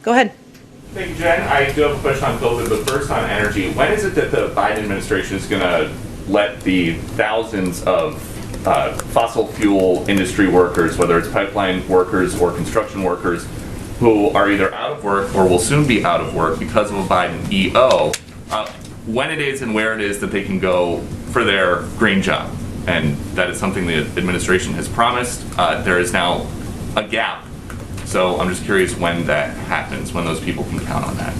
Go ahead. Thank you, Jen. I do have a question on COVID, but first on energy. When is it that the Biden administration is going to let the thousands of fossil fuel industry workers, whether it's pipeline workers or construction workers, who are either out of work or will soon be out of work because of a Biden EO, when it is and where it is that they can go for their green job? And that is something the administration has promised. There is now a gap. So I'm just curious when that happens, when those people can count on that.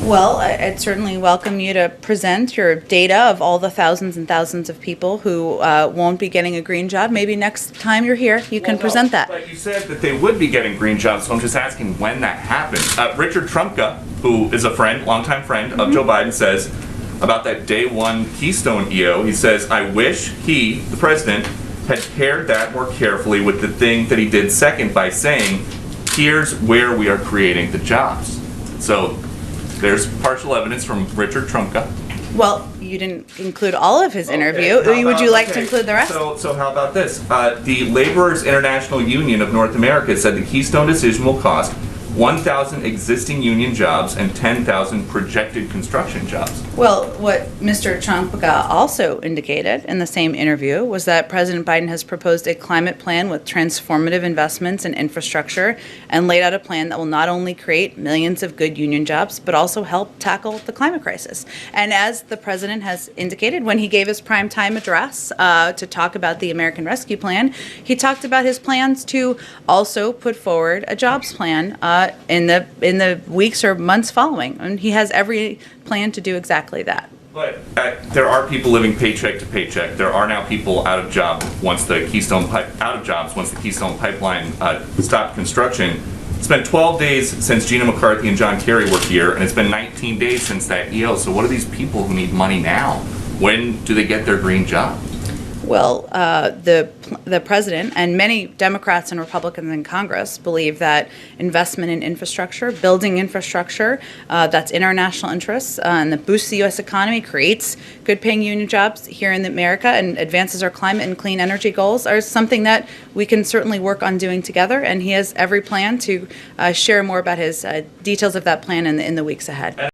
Well, I'd certainly welcome you to present your data of all the thousands and thousands of people who won't be getting a green job. Maybe next time you're here, you can present that. But you said that they would be getting green jobs, so I'm just asking when that happens. Richard Trumka, who is a friend, longtime friend of Joe Biden, says about that day one Keystone EO, he says, I wish he, the president, had paired that more carefully with the thing that he did second by saying, here's where we are creating the jobs. So there's partial evidence from Richard Trumka. Well, you didn't include all of his interview. Would you like to include the rest? So how about this? The Laborers International Union of North America said the Keystone decision will cost 1,000 existing union jobs and 10,000 projected construction jobs. Well, what Mr. Trumka also indicated in the same interview was that President Biden has proposed a climate plan with transformative investments in infrastructure and laid out a plan that will not only create millions of good union jobs, but also help tackle the climate crisis. And as the president has indicated when he gave his primetime address to talk about the American Rescue Plan, he talked about his plans to also put forward a jobs plan in the weeks or months following, and he has every plan to do exactly that. But there are people living paycheck to paycheck. There are now people out of jobs once the Keystone Pipeline stopped construction. It's been 12 days since Gina McCarthy and John Kerry were here, and it's been 19 days since that EO. So what are these people who need money now? When do they get their green job? Well, the president and many Democrats and Republicans in Congress believe that investment in infrastructure, building infrastructure that's in our national interests and that boosts the U.S. economy, creates good-paying union jobs here in America and advances our climate and clean energy goals are something that we can certainly work on doing together. And he has every plan to share more about his details of that plan in the weeks ahead.